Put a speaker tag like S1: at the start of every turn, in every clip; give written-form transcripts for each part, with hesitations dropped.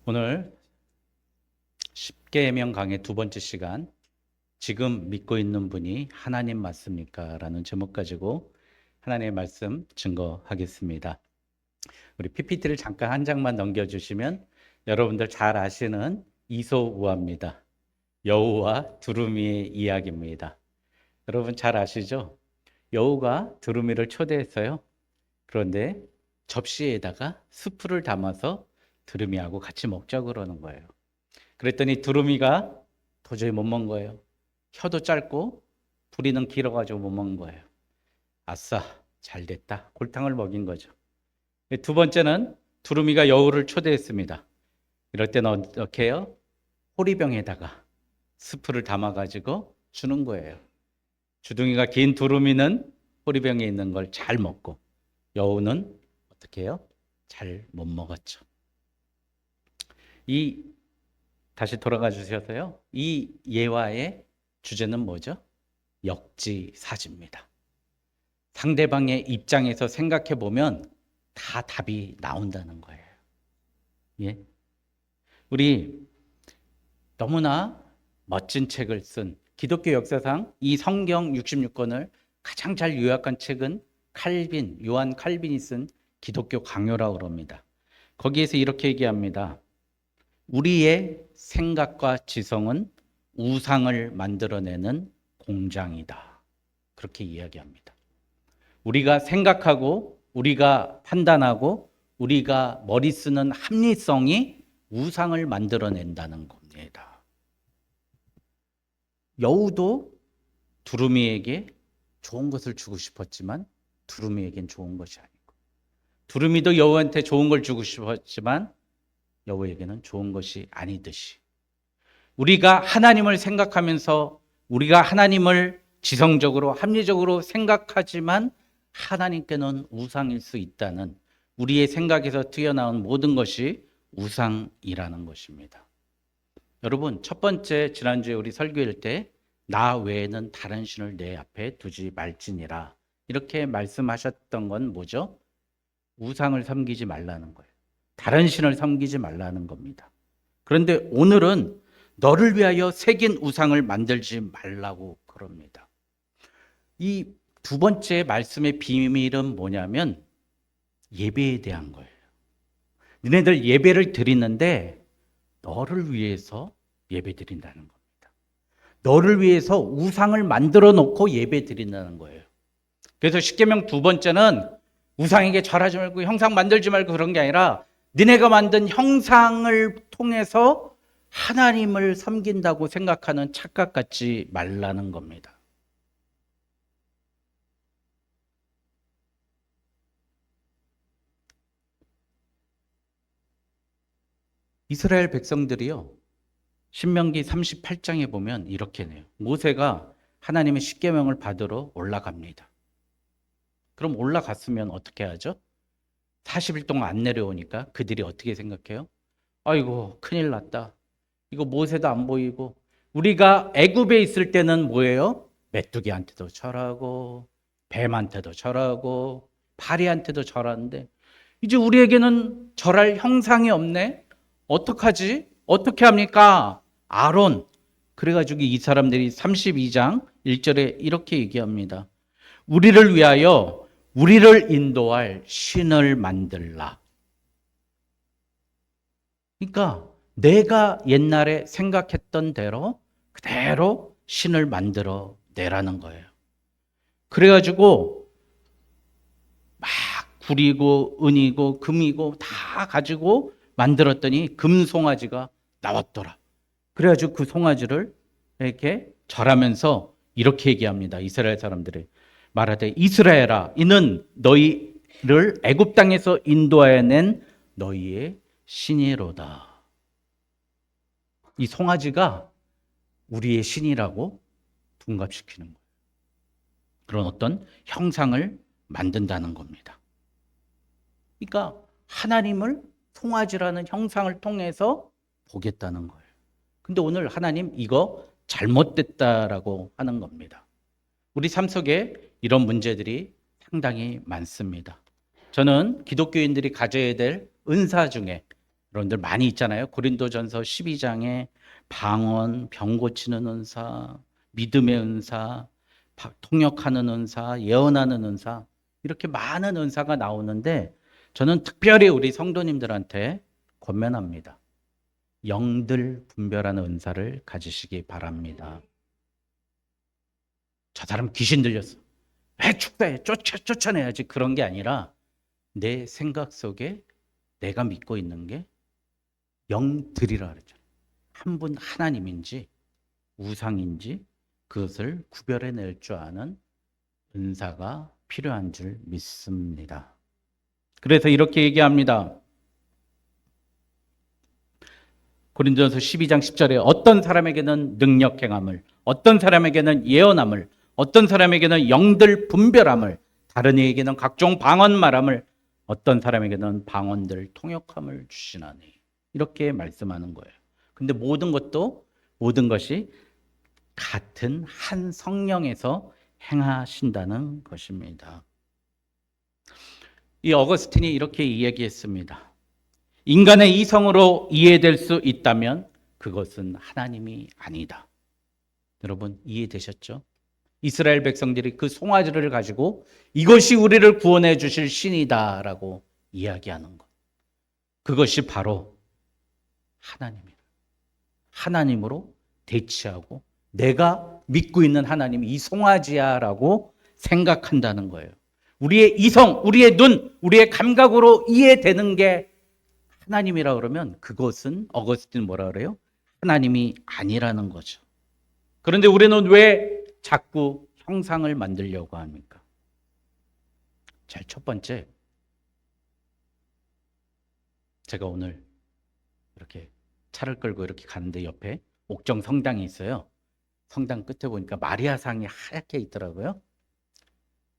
S1: 오늘 십계명 강의 두 번째 시간, 지금 믿고 있는 분이 하나님 맞습니까? 라는 제목 가지고 하나님의 말씀 증거하겠습니다. 우리 PPT를 잠깐 한 장만 넘겨주시면 여러분들 잘 아시는 이소우화입니다. 여우와 두루미의 이야기입니다. 여러분 잘 아시죠? 여우가 두루미를 초대했어요. 그런데 접시에다가 스프를 담아서 두루미하고 같이 먹자고 그러는 거예요. 그랬더니 두루미가 도저히 못 먹은 거예요. 혀도 짧고 부리는 길어가지고 못 먹은 거예요. 아싸, 잘 됐다. 골탕을 먹인 거죠. 두 번째는 두루미가 여우를 초대했습니다. 이럴 때는 어떻게 해요? 호리병에다가 스프를 담아가지고 주는 거예요. 주둥이가 긴 두루미는 호리병에 있는 걸 잘 먹고, 여우는 어떻게 해요? 잘 못 먹었죠. 다시 돌아가 주셔서요. 이 예화의 주제는 뭐죠? 역지사지입니다. 상대방의 입장에서 생각해 보면 다 답이 나온다는 거예요. 예? 우리 너무나 멋진 책을 쓴, 기독교 역사상 이 성경 66권을 가장 잘 요약한 책은 요한 칼빈이 쓴 기독교 강요라고 그럽니다. 거기에서 이렇게 얘기합니다. 우리의 생각과 지성은 우상을 만들어내는 공장이다. 그렇게 이야기합니다. 우리가 생각하고, 우리가 판단하고, 우리가 머리 쓰는 합리성이 우상을 만들어낸다는 겁니다. 여우도 두루미에게 좋은 것을 주고 싶었지만 두루미에겐 좋은 것이 아니고, 두루미도 여우한테 좋은 걸 주고 싶었지만 여우에게는 좋은 것이 아니듯이, 우리가 하나님을 생각하면서 우리가 하나님을 지성적으로 합리적으로 생각하지만 하나님께는 우상일 수 있다는, 우리의 생각에서 튀어나온 모든 것이 우상이라는 것입니다. 여러분, 첫 번째 지난주에 우리 설교할 때 나 외에는 다른 신을 내 앞에 두지 말지니라 이렇게 말씀하셨던 건 뭐죠? 우상을 섬기지 말라는 거예요. 다른 신을 섬기지 말라는 겁니다. 그런데 오늘은 너를 위하여 새긴 우상을 만들지 말라고 그럽니다. 이 두 번째 말씀의 비밀은 뭐냐면 예배에 대한 거예요. 너네들 예배를 드리는데 너를 위해서 예배 드린다는 겁니다. 너를 위해서 우상을 만들어 놓고 예배 드린다는 거예요. 그래서 십계명 두 번째는 우상에게 절하지 말고 형상 만들지 말고 그런 게 아니라 너네가 만든 형상을 통해서 하나님을 섬긴다고 생각하는 착각 갖지 말라는 겁니다. 이스라엘 백성들이요, 신명기 38장에 보면 이렇게 해요. 모세가 하나님의 십계명을 받으러 올라갑니다. 그럼 올라갔으면 어떻게 하죠? 40일 동안 안 내려오니까 그들이 어떻게 생각해요? 아이고, 큰일 났다. 이거 모세도 안 보이고, 우리가 애굽에 있을 때는 뭐예요? 메뚜기한테도 절하고 뱀한테도 절하고 파리한테도 절하는데 이제 우리에게는 절할 형상이 없네. 어떡하지? 어떻게 합니까? 아론. 그래가지고 이 사람들이 32장 1절에 이렇게 얘기합니다. 우리를 위하여 우리를 인도할 신을 만들라. 그러니까 내가 옛날에 생각했던 대로 그대로 신을 만들어 내라는 거예요. 그래가지고 막 구리고 은이고 금이고 다 가지고 만들었더니 금송아지가 나왔더라. 그래가지고 그 송아지를 이렇게 절하면서 이렇게 얘기합니다. 이스라엘 사람들이 말하되 이스라엘아, 이는 너희를 애굽 땅에서 인도하여 낸 너희의 신이로다. 이 송아지가 우리의 신이라고 둔갑시키는 거예요. 그런 어떤 형상을 만든다는 겁니다. 그러니까 하나님을 송아지라는 형상을 통해서 보겠다는 거예요. 근데 오늘 하나님 이거 잘못됐다라고 하는 겁니다. 우리 삶 속에 이런 문제들이 상당히 많습니다. 저는 기독교인들이 가져야 될 은사 중에 여러분들 많이 있잖아요. 고린도전서 12장에 방언, 병 고치는 은사, 믿음의 은사, 통역하는 은사, 예언하는 은사, 이렇게 많은 은사가 나오는데 저는 특별히 우리 성도님들한테 권면합니다. 영들 분별하는 은사를 가지시기 바랍니다. 저 사람 귀신 들렸어. 왜 축사해? 쫓아내야지. 그런 게 아니라 내 생각 속에 내가 믿고 있는 게 영들이라 그러죠. 한 분 하나님인지 우상인지 그것을 구별해낼 줄 아는 은사가 필요한 줄 믿습니다. 그래서 이렇게 얘기합니다. 고린도전서 12장 10절에 어떤 사람에게는 능력 행함을, 어떤 사람에게는 예언함을, 어떤 사람에게는 영들 분별함을, 다른 이에게는 각종 방언 말함을, 어떤 사람에게는 방언들 통역함을 주시나니, 이렇게 말씀하는 거예요. 근데 모든 것이 같은 한 성령에서 행하신다는 것입니다. 이 어거스틴이 이렇게 이야기했습니다. 인간의 이성으로 이해될 수 있다면 그것은 하나님이 아니다. 여러분 이해되셨죠? 이스라엘 백성들이 그 송아지를 가지고 이것이 우리를 구원해 주실 신이다라고 이야기하는 것. 그것이 바로 하나님이다. 하나님으로 대치하고 내가 믿고 있는 하나님이 이 송아지야라고 생각한다는 거예요. 우리의 이성, 우리의 눈, 우리의 감각으로 이해되는 게 하나님이라 그러면 그것은 어거스틴 뭐라 그래요? 하나님이 아니라는 거죠. 그런데 우리는 왜 자꾸 형상을 만들려고 합니까? 자, 첫 번째, 제가 오늘 이렇게 차를 끌고 이렇게 가는데 옆에 옥정 성당이 있어요. 성당 끝에 보니까 마리아상이 하얗게 있더라고요.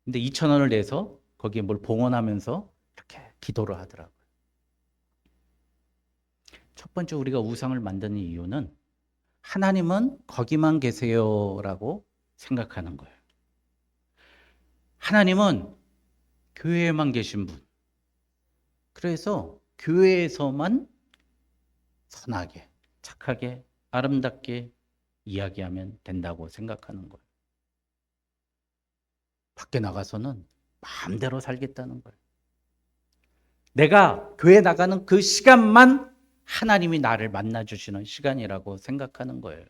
S1: 근데 2,000원을 내서 거기에 뭘 봉헌하면서 이렇게 기도를 하더라고요. 첫 번째 우리가 우상을 만드는 이유는 하나님은 거기만 계세요라고 생각하는 거예요. 하나님은 교회에만 계신 분. 그래서 교회에서만 선하게, 착하게, 아름답게 이야기하면 된다고 생각하는 거예요. 밖에 나가서는 마음대로 살겠다는 거예요. 내가 교회 나가는 그 시간만 하나님이 나를 만나주시는 시간이라고 생각하는 거예요.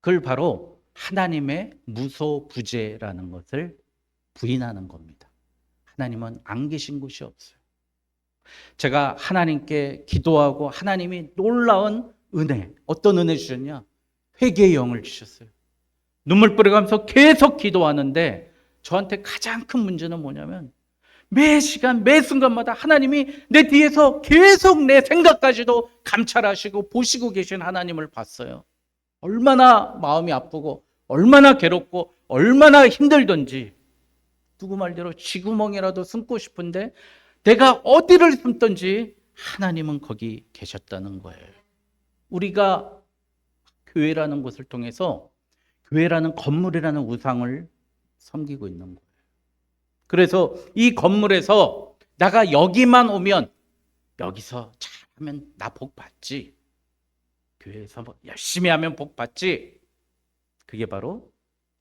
S1: 그걸 바로 하나님의 무소부재라는 것을 부인하는 겁니다. 하나님은 안 계신 곳이 없어요. 제가 하나님께 기도하고 하나님이 놀라운 은혜, 어떤 은혜 주셨냐? 회개의 영을 주셨어요. 눈물 뿌려가면서 계속 기도하는데 저한테 가장 큰 문제는 뭐냐면 매 시간, 매 순간마다 하나님이 내 뒤에서 계속 내 생각까지도 감찰하시고 보시고 계신 하나님을 봤어요. 얼마나 마음이 아프고 얼마나 괴롭고 얼마나 힘들던지 누구 말대로 쥐구멍이라도 숨고 싶은데 내가 어디를 숨든지 하나님은 거기 계셨다는 거예요. 우리가 교회라는 곳을 통해서 교회라는 건물이라는 우상을 섬기고 있는 거예요. 그래서 이 건물에서 내가 여기만 오면 여기서 잘하면 나 복 받지. 교회에서 열심히 하면 복 받지. 그게 바로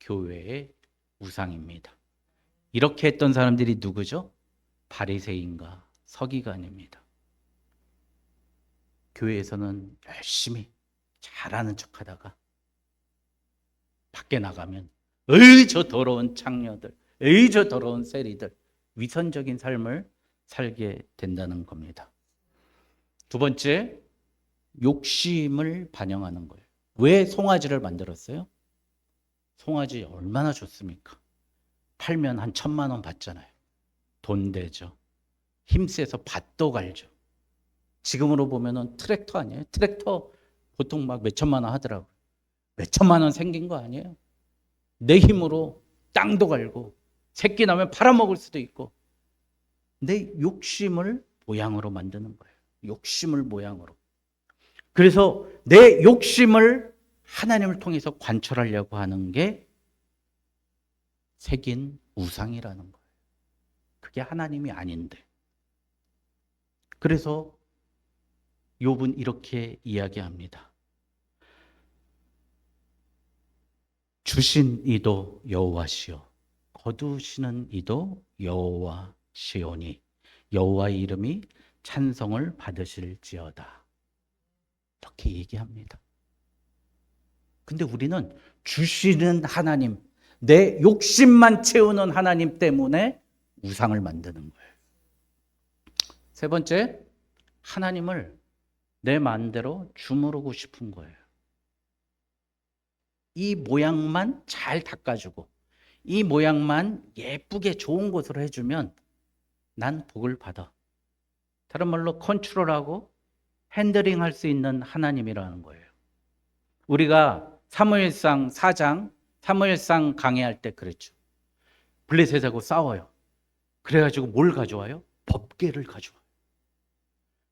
S1: 교회의 우상입니다. 이렇게 했던 사람들이 누구죠? 바리새인과 서기관입니다. 교회에서는 열심히 잘하는 척하다가 밖에 나가면 에이 저 더러운 창녀들, 에이 저 더러운 세리들, 위선적인 삶을 살게 된다는 겁니다. 두 번째, 욕심을 반영하는 거예요. 왜 송아지를 만들었어요? 송아지 얼마나 좋습니까? 팔면 한 1,000만 원 받잖아요. 돈 되죠. 힘세서 밭도 갈죠. 지금으로 보면은 트랙터 아니에요? 트랙터 보통 막 몇천만 원 하더라고요. 몇천만 원 생긴 거 아니에요? 내 힘으로 땅도 갈고 새끼 나면 팔아먹을 수도 있고 내 욕심을 모양으로 만드는 거예요. 욕심을 모양으로. 그래서 내 욕심을 하나님을 통해서 관철하려고 하는 게 새긴 우상이라는 거예요. 그게 하나님이 아닌데. 그래서 욥은 이렇게 이야기합니다. 주신 이도 여호와시요 거두시는 이도 여호와시오니 여호와의 이름이 찬송을 받으실지어다. 이렇게 얘기합니다. 근데 우리는 주시는 하나님, 내 욕심만 채우는 하나님 때문에 우상을 만드는 거예요. 세 번째, 하나님을 내 마음대로 주무르고 싶은 거예요. 이 모양만 잘 닦아주고 이 모양만 예쁘게 좋은 곳으로 해주면 난 복을 받아. 다른 말로 컨트롤하고 핸들링할 수 있는 하나님이라는 거예요. 우리가 사무엘상 4장, 사무엘상 강해할 때 그랬죠. 블레셋하고 싸워요. 그래가지고 뭘 가져와요? 법궤를 가져와요.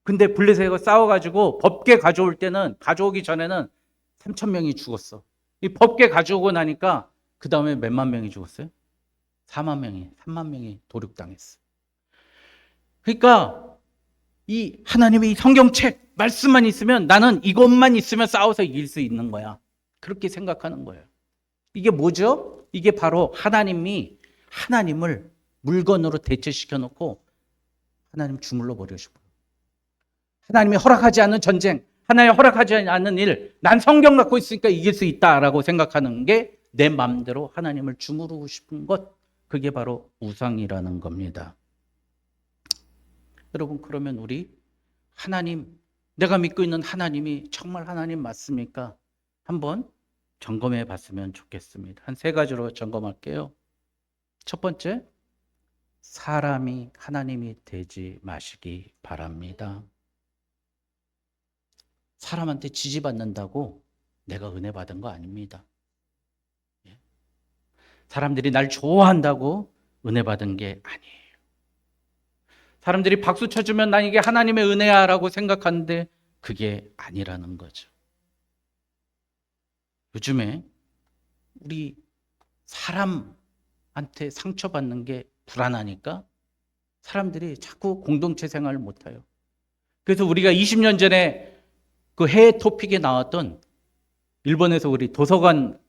S1: 근데 블레셋하고 싸워가지고 법궤 가져오기 전에는 3,000명이 죽었어. 이 법궤 가져오고 나니까 그 다음에 몇만 명이 죽었어요? 4만 명이, 3만 명이 도륙당했어. 그러니까 이 하나님의 이 성경책 말씀만 있으면 나는 이것만 있으면 싸워서 이길 수 있는 거야. 그렇게 생각하는 거예요. 이게 뭐죠? 이게 바로 하나님을 물건으로 대체시켜 놓고 하나님 주물러 버리시고 하나님이 허락하지 않는 전쟁, 하나님이 허락하지 않는 일, 난 성경 갖고 있으니까 이길 수 있다라고 생각하는 게 내 마음대로 하나님을 주무르고 싶은 것, 그게 바로 우상이라는 겁니다. 여러분, 그러면 우리 하나님, 내가 믿고 있는 하나님이 정말 하나님 맞습니까? 한번 점검해 봤으면 좋겠습니다. 한 3가지로 점검할게요. 첫 번째, 사람이 하나님이 되지 마시기 바랍니다. 사람한테 지지받는다고 내가 은혜 받은 거 아닙니다. 사람들이 날 좋아한다고 은혜 받은 게 아니에요. 사람들이 박수 쳐주면 난 이게 하나님의 은혜야 라고 생각하는데 그게 아니라는 거죠. 요즘에 우리 사람한테 상처받는 게 불안하니까 사람들이 자꾸 공동체 생활을 못해요. 그래서 우리가 20년 전에 그 해외 토픽에 나왔던 일본에서 우리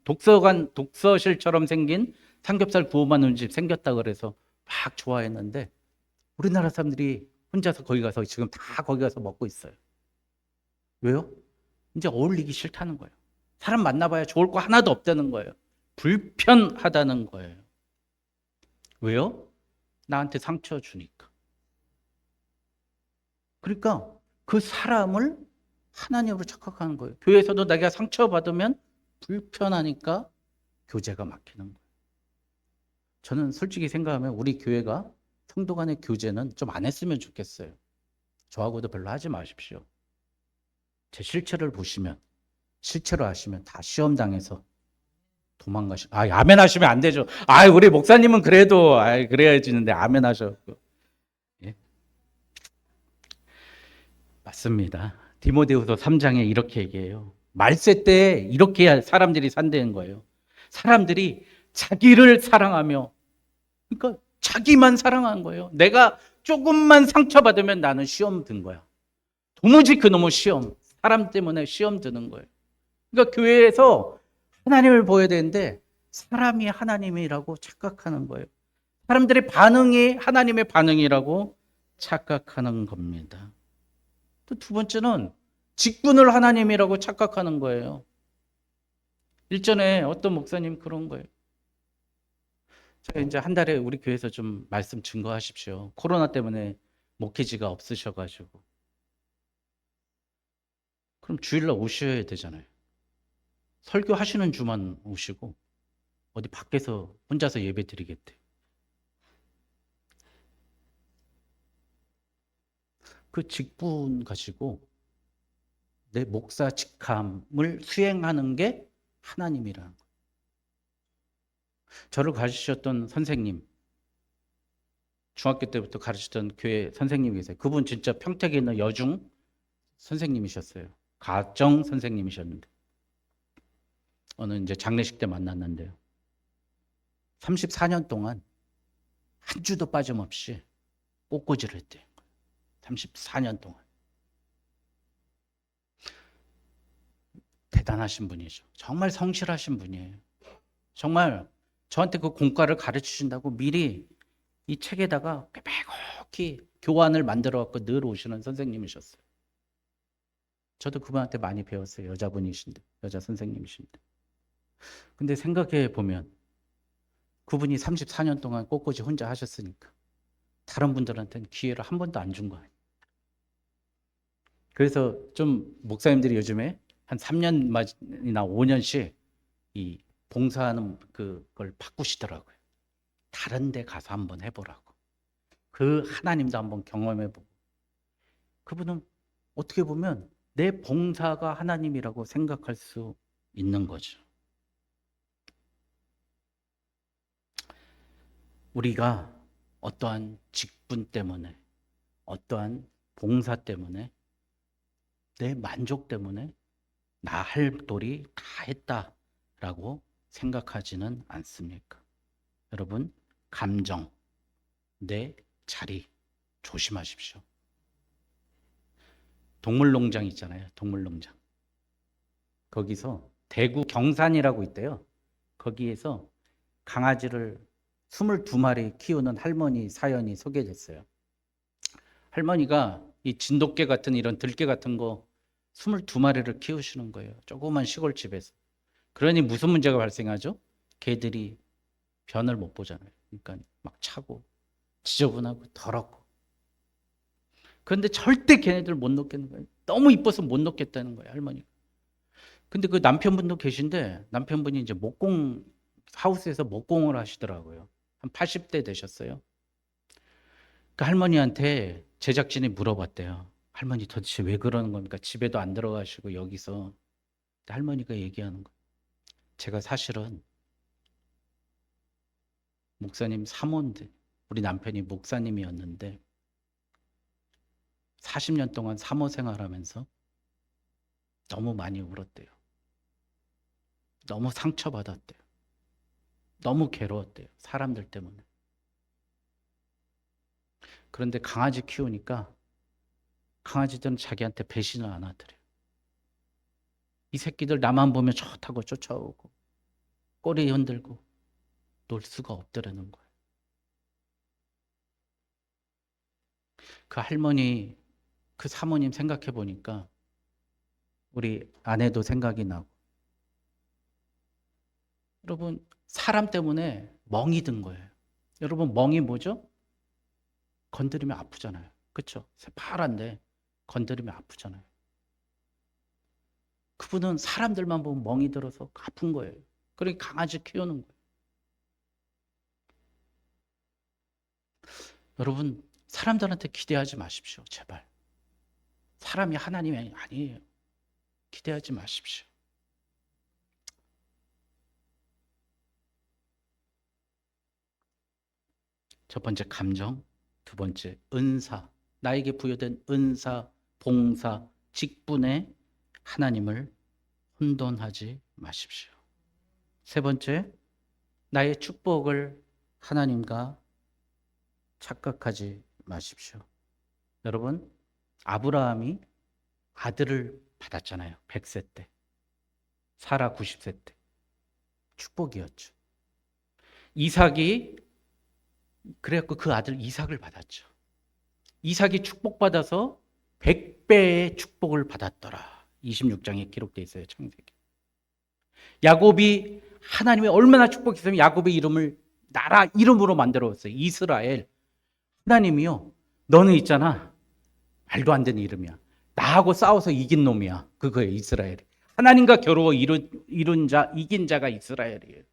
S1: 독서실처럼 생긴 삼겹살 구워 만드는 집 생겼다 그래서 막 좋아했는데 우리나라 사람들이 혼자서 거기 가서 지금 다 거기 가서 먹고 있어요. 왜요? 이제 어울리기 싫다는 거예요. 사람 만나봐야 좋을 거 하나도 없다는 거예요. 불편하다는 거예요. 왜요? 나한테 상처 주니까. 그러니까 그 사람을 하나님으로 착각하는 거예요. 교회에서도 내가 상처받으면 불편하니까 교제가 막히는 거예요. 저는 솔직히 생각하면 우리 교회가 성도 간의 교제는 좀 안 했으면 좋겠어요. 저하고도 별로 하지 마십시오. 제 실체를 보시면, 실체로 하시면 다 시험 당해서 아멘 하시면 안 되죠. 우리 목사님은 그래도, 그래야지는데, 아멘 하셨고. 예? 맞습니다. 디모데후서 3장에 이렇게 얘기해요. 말세 때 이렇게 해야 사람들이 산다는 거예요. 사람들이 자기를 사랑하며, 그러니까 자기만 사랑한 거예요. 내가 조금만 상처받으면 나는 시험 든 거야. 도무지 그놈의 시험, 사람 때문에 시험 드는 거예요. 그러니까 교회에서 하나님을 보여야 되는데 사람이 하나님이라고 착각하는 거예요. 사람들의 반응이 하나님의 반응이라고 착각하는 겁니다. 또 두 번째는 직분을 하나님이라고 착각하는 거예요. 일전에 어떤 목사님 그런 거예요. 제가 이제 한 달에 우리 교회에서 좀 말씀 증거하십시오. 코로나 때문에 목회지가 없으셔가지고. 그럼 주일날 오셔야 되잖아요. 설교하시는 주만 오시고 어디 밖에서 혼자서 예배 드리겠대. 그 직분 가지고 내 목사 직함을 수행하는 게 하나님이라는 거예요. 저를 가르치셨던 선생님, 중학교 때부터 가르치던 교회 선생님이 계세요. 그분 진짜 평택에 있는 여중 선생님이셨어요. 가정 선생님이셨는데 어느 이제 장례식 때 만났는데요. 34년 동안 한 주도 빠짐없이 꽃꽂이를 했대요. 34년 동안. 대단하신 분이죠. 정말 성실하신 분이에요. 정말 저한테 그 공과를 가르쳐 주신다고 미리 이 책에다가 빼곡히 교환을 만들어 갖고 늘 오시는 선생님이셨어요. 저도 그분한테 많이 배웠어요. 여자분이신데, 여자 선생님이신데. 근데 생각해 보면 그분이 34년 동안 꼿꼿이 혼자 하셨으니까 다른 분들한테는 기회를 한 번도 안 준 거예요. 그래서 좀 목사님들이 요즘에 한 3년이나 5년씩 이 봉사하는 그걸 바꾸시더라고요. 다른 데 가서 한번 해보라고. 그 하나님도 한번 경험해보고. 그분은 어떻게 보면 내 봉사가 하나님이라고 생각할 수 있는 거죠. 우리가 어떠한 직분 때문에, 어떠한 봉사 때문에, 내 만족 때문에 나 할 도리 다 했다라고 생각하지는 않습니까? 여러분, 감정, 내 자리 조심하십시오. 동물농장 있잖아요. 동물농장. 거기서 대구 경산이라고 있대요. 거기에서 강아지를 22마리 키우는 할머니 사연이 소개됐어요. 할머니가 이 진돗개 같은 이런 들개 같은 거 22마리를 키우시는 거예요. 조그만 시골집에서. 그러니 무슨 문제가 발생하죠? 개들이 변을 못 보잖아요. 그러니까 막 차고 지저분하고 더럽고. 그런데 절대 걔네들 못 놓겠는 거예요. 너무 이뻐서 못 놓겠다는 거예요, 할머니가. 근데 그 남편분도 계신데 남편분이 이제 목공 하우스에서 목공을 하시더라고요. 한 80대 되셨어요. 그 할머니한테 제작진이 물어봤대요. 할머니 도대체 왜 그러는 겁니까? 집에도 안 들어가시고 여기서. 할머니가 얘기하는 거예요. 제가 사실은 목사님 사모인데 우리 남편이 목사님이었는데 40년 동안 사모 생활하면서 너무 많이 울었대요. 너무 상처받았대요. 너무 괴로웠대요. 사람들 때문에. 그런데 강아지 키우니까 강아지들은 자기한테 배신을 안 하더래요. 이 새끼들 나만 보면 좋다고 쫓아오고 꼬리 흔들고 놀 수가 없더라는 거예요. 그 할머니, 그 사모님 생각해 보니까 우리 아내도 생각이 나고. 여러분, 사람 때문에 멍이 든 거예요. 여러분, 멍이 뭐죠? 건드리면 아프잖아요. 그렇죠? 새파란데 건드리면 아프잖아요. 그분은 사람들만 보면 멍이 들어서 아픈 거예요. 그러니까 강아지 키우는 거예요. 여러분, 사람들한테 기대하지 마십시오. 제발. 사람이 하나님이 아니에요. 기대하지 마십시오. 첫 번째 감정, 두 번째 은사. 나에게 부여된 은사, 봉사, 직분에 하나님을 혼돈하지 마십시오. 세 번째, 나의 축복을 하나님과 착각하지 마십시오. 여러분, 아브라함이 아들을 받았잖아요. 100세 때. 사라 90세 때. 축복이었죠. 이삭이 그래갖고 그 아들 이삭을 받았죠. 이삭이 축복받아서 100배의 축복을 받았더라. 26장에 기록되어 있어요. 창세기. 야곱이 하나님이 얼마나 축복했으면 야곱의 이름을 나라 이름으로 만들었어요. 이스라엘. 하나님이요. 너는 있잖아. 말도 안 되는 이름이야. 나하고 싸워서 이긴 놈이야. 그거예요. 이스라엘이. 하나님과 겨루어 이룬 자, 이긴 자가 이스라엘이에요.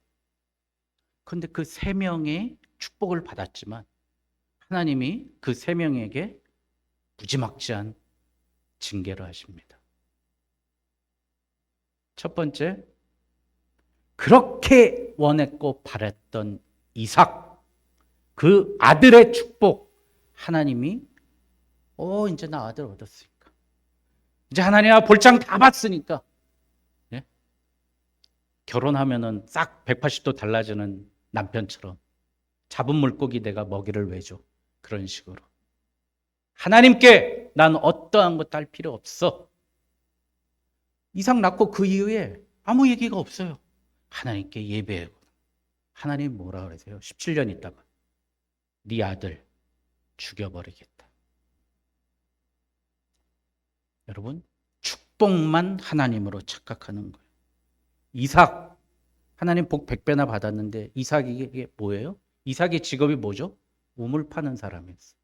S1: 그런데 그 세 명의 축복을 받았지만 하나님이 그 세 명에게 무지막지한 징계를 하십니다. 첫 번째, 그렇게 원했고 바랬던 이삭, 그 아들의 축복, 하나님이 이제 나 아들 얻었으니까, 이제 하나님아 볼장 다 봤으니까, 예? 결혼하면은 싹 180도 달라지는 남편처럼 잡은 물고기 내가 먹이를 왜 줘? 그런 식으로 하나님께 난 어떠한 것도 할 필요 없어. 이삭 낳고 그 이후에 아무 얘기가 없어요. 하나님께 예배하고. 하나님 뭐라 그러세요? 17년 있다가 네 아들 죽여버리겠다. 여러분, 축복만 하나님으로 착각하는 거예요. 이삭, 하나님 복 100배나 받았는데 이삭이 이게 뭐예요? 이삭의 직업이 뭐죠? 우물 파는 사람이었어요.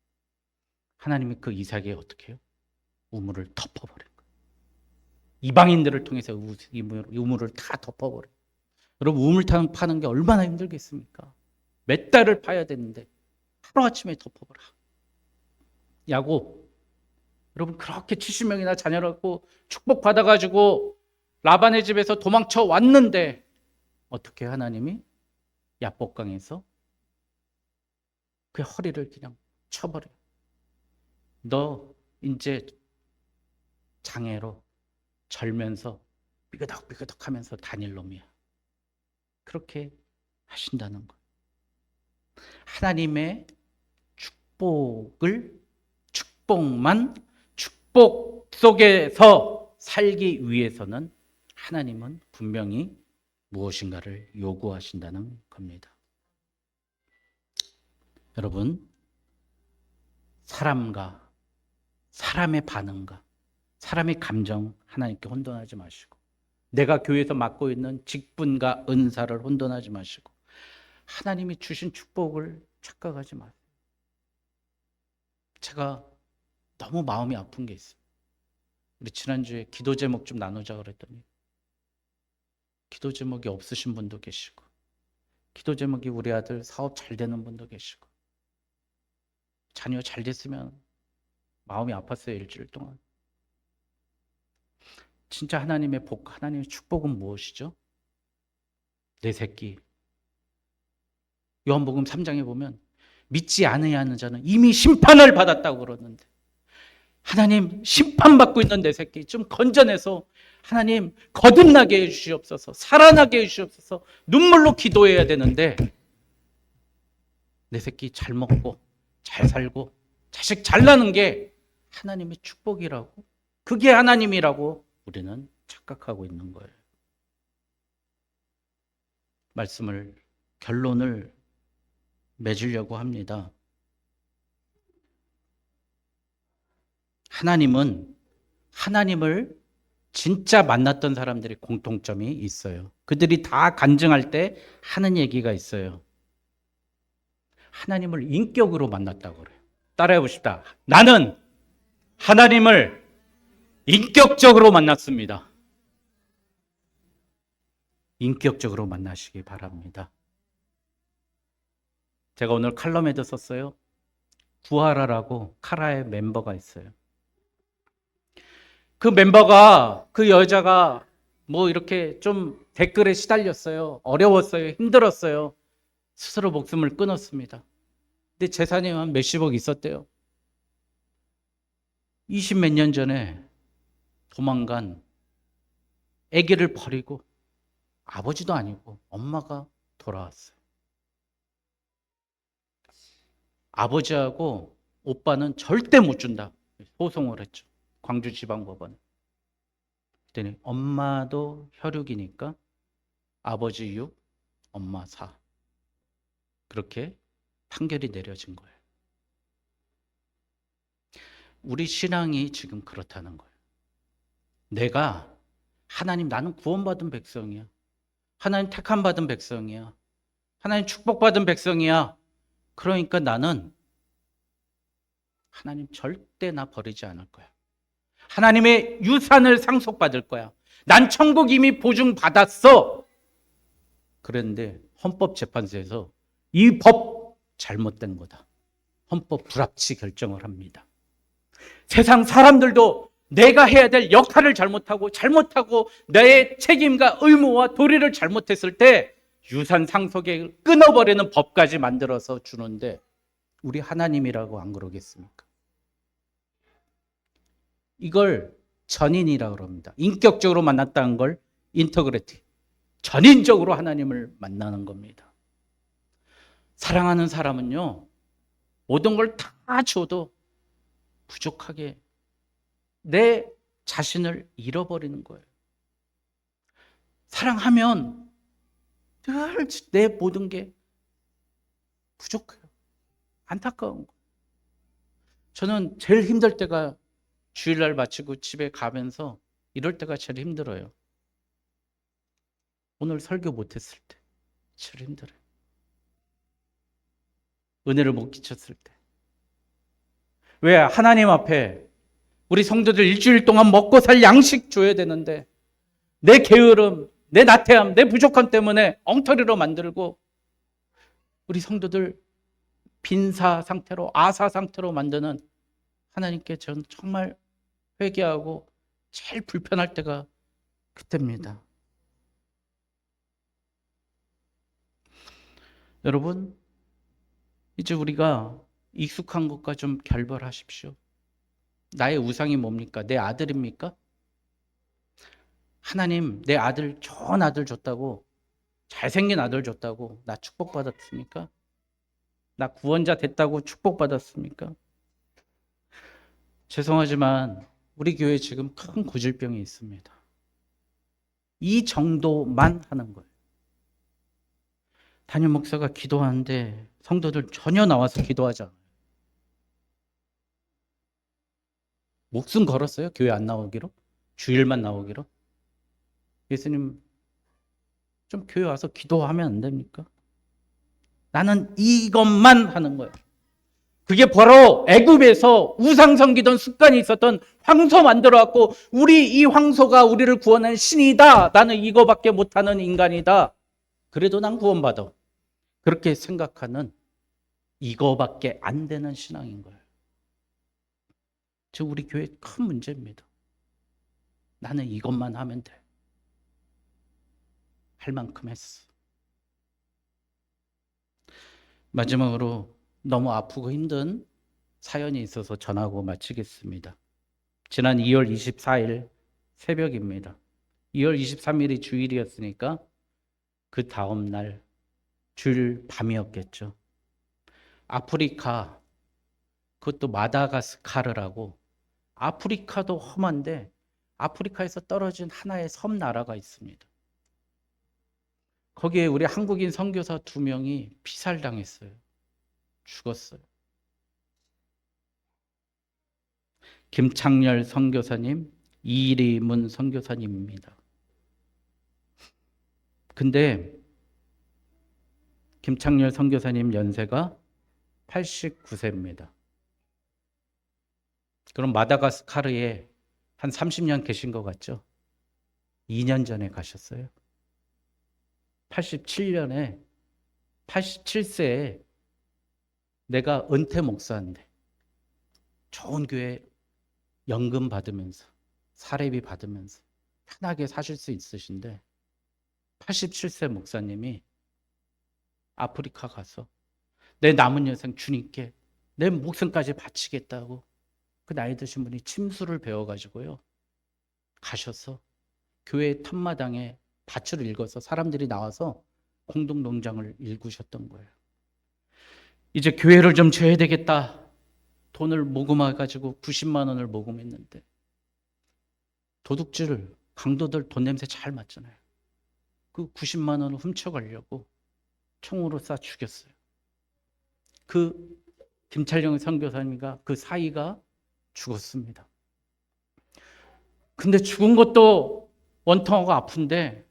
S1: 하나님이 그 이삭에 어떻게 해요? 우물을 덮어버린 거예요. 이방인들을 통해서 우물을 다 덮어버려요. 여러분, 우물 파는 게 얼마나 힘들겠습니까? 몇 달을 파야 되는데 하루아침에 덮어버려. 야곱, 여러분 그렇게 70명이나 자녀를 갖고 축복받아가지고 라반의 집에서 도망쳐 왔는데 어떻게 하나님이 야복강에서 그 허리를 그냥 쳐버려요. 너 이제 장애로 절면서 삐그덕삐그덕 하면서 다닐 놈이야. 그렇게 하신다는 거예요. 하나님의 축복만 축복 속에서 살기 위해서는 하나님은 분명히 무엇인가를 요구하신다는 겁니다. 여러분, 사람과 사람의 반응과 사람의 감정 하나님께 혼돈하지 마시고, 내가 교회에서 맡고 있는 직분과 은사를 혼돈하지 마시고, 하나님이 주신 축복을 착각하지 마세요. 제가 너무 마음이 아픈 게 있어요. 우리 지난주에 기도 제목 좀 나누자 그랬더니 기도 제목이 없으신 분도 계시고, 기도 제목이 우리 아들 사업 잘 되는 분도 계시고, 자녀 잘 됐으면 마음이 아팠어요. 일주일 동안. 진짜 하나님의 복, 하나님의 축복은 무엇이죠? 내 새끼. 요한복음 3장에 보면 믿지 않아야 하는 자는 이미 심판을 받았다고 그러는데, 하나님 심판받고 있는 내 새끼 좀 건져내서 하나님 거듭나게 해주시옵소서, 살아나게 해주시옵소서, 눈물로 기도해야 되는데, 내 새끼 잘 먹고 잘 살고 자식 잘 나는 게 하나님의 축복이라고, 그게 하나님이라고 우리는 착각하고 있는 거예요. 결론을 맺으려고 합니다. 하나님을 진짜 만났던 사람들이 공통점이 있어요. 그들이 다 간증할 때 하는 얘기가 있어요. 하나님을 인격으로 만났다고 그래요. 따라해 보십시다. 나는 하나님을 인격적으로 만났습니다. 인격적으로 만나시기 바랍니다. 제가 오늘 칼럼에도 썼어요. 구하라라고 카라의 멤버가 있어요. 그 멤버가, 그 여자가 뭐 이렇게 좀 댓글에 시달렸어요. 어려웠어요. 힘들었어요. 스스로 목숨을 끊었습니다. 근데 재산이 한 몇십억 있었대요. 20몇 년 전에 도망간 아기를 버리고, 아버지도 아니고 엄마가 돌아왔어요. 아버지하고 오빠는 절대 못 준다 소송을 했죠. 광주지방법원에. 그랬더니 엄마도 혈육이니까 아버지 6, 엄마 4. 그렇게 판결이 내려진 거예요. 우리 신앙이 지금 그렇다는 거예요. 내가 하나님, 나는 구원받은 백성이야. 하나님 택함받은 백성이야. 하나님 축복받은 백성이야. 그러니까 나는 하나님 절대 나 버리지 않을 거야. 하나님의 유산을 상속받을 거야. 난 천국 이미 보증받았어. 그런데 헌법재판소에서 이 법 잘못된 거다, 헌법 불합치 결정을 합니다. 세상 사람들도 내가 해야 될 역할을 잘못하고 내 책임과 의무와 도리를 잘못했을 때 유산 상속에 끊어버리는 법까지 만들어서 주는데, 우리 하나님이라고 안 그러겠습니까? 이걸 전인이라고 합니다. 인격적으로 만났다는 걸 인터그레티, 전인적으로 하나님을 만나는 겁니다. 사랑하는 사람은요, 모든 걸 다 줘도 부족하게 내 자신을 잃어버리는 거예요. 사랑하면 늘 내 모든 게 부족해요. 안타까운 거. 저는 제일 힘들 때가 주일날 마치고 집에 가면서 이럴 때가 제일 힘들어요. 오늘 설교 못했을 때 제일 힘들어요. 은혜를 못 끼쳤을 때. 왜? 하나님 앞에 우리 성도들 일주일 동안 먹고 살 양식 줘야 되는데 내 게으름, 내 나태함, 내 부족함 때문에 엉터리로 만들고 우리 성도들 빈사 상태로, 아사 상태로 만드는 하나님께 저는 정말 회개하고 제일 불편할 때가 그때입니다. 여러분, 이제 우리가 익숙한 것과 좀 결별하십시오. 나의 우상이 뭡니까? 내 아들입니까? 하나님, 내 아들, 좋은 아들 줬다고, 잘생긴 아들 줬다고 나 축복받았습니까? 나 구원자 됐다고 축복받았습니까? 죄송하지만 우리 교회에 지금 큰 고질병이 있습니다. 이 정도만 하는 거예요. 담임 목사가 기도하는데 성도들 전혀 나와서 기도하지 않아요. 목숨 걸었어요? 교회 안 나오기로? 주일만 나오기로? 예수님 좀 교회 와서 기도하면 안 됩니까? 나는 이것만 하는 거예요. 그게 바로 애굽에서 우상 섬기던 습관이 있었던 황소 만들어 갖고 우리 이 황소가 우리를 구원하는 신이다. 나는 이거밖에 못하는 인간이다. 그래도 난 구원받아. 그렇게 생각하는 이거밖에 안 되는 신앙인 거예요. 저 우리 교회 큰 문제입니다. 나는 이것만 하면 돼. 할 만큼 했어. 마지막으로 너무 아프고 힘든 사연이 있어서 전하고 마치겠습니다. 지난 2월 24일 새벽입니다. 2월 23일이 주일이었으니까 그 다음 날 주일 밤이었겠죠. 아프리카, 그것도 마다가스카르라고, 아프리카도 험한데 아프리카에서 떨어진 하나의 섬 나라가 있습니다. 거기에 우리 한국인 선교사 2명이 피살당했어요. 죽었어요. 김창렬 선교사님, 이리문 선교사님입니다. 근데 김창렬 선교사님 연세가 89세입니다. 그럼 마다가스카르에 한 30년 계신 것 같죠? 2년 전에 가셨어요. 87년에 87세에 내가 은퇴 목사인데 좋은 교회 연금 받으면서 사례비 받으면서 편하게 사실 수 있으신데 87세 목사님이 아프리카 가서 내 남은 여생 주님께 내 목숨까지 바치겠다고 그 나이 드신 분이 침수를 배워가지고요 가셔서 교회 탑마당에 밭을 읽어서 사람들이 나와서 공동농장을 일구셨던 거예요. 이제 교회를 좀 지어야 되겠다. 돈을 모금해가지고 90만 원을 모금했는데 도둑질, 강도들 돈 냄새 잘 맡잖아요. 그 90만 원을 훔쳐가려고 총으로 쏴 죽였어요. 그 김찰령 선교사님과 그 사이가 죽었습니다. 근데 죽은 것도 원통하고 아픈데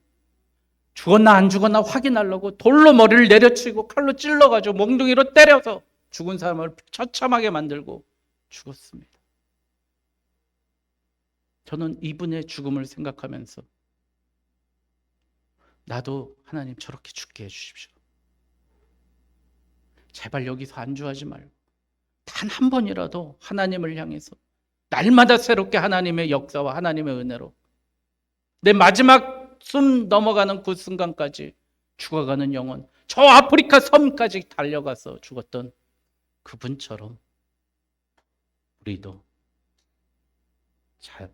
S1: 죽었나 안 죽었나 확인하려고 돌로 머리를 내려치고 칼로 찔러가지고 몽둥이로 때려서 죽은 사람을 처참하게 만들고 죽었습니다. 저는 이분의 죽음을 생각하면서 나도 하나님 저렇게 죽게 해주십시오. 제발 여기서 안주하지 말고 단 한 번이라도 하나님을 향해서 날마다 새롭게 하나님의 역사와 하나님의 은혜로 내 마지막 숨 넘어가는 그 순간까지 죽어가는 영혼, 저 아프리카 섬까지 달려가서 죽었던 그분처럼 우리도 잘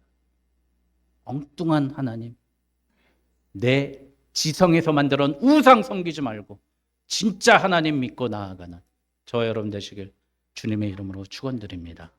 S1: 엉뚱한 하나님, 내 지성에서 만들어 놓은 우상 섬기지 말고 진짜 하나님 믿고 나아가는 저와 여러분 되시길 주님의 이름으로 축원드립니다.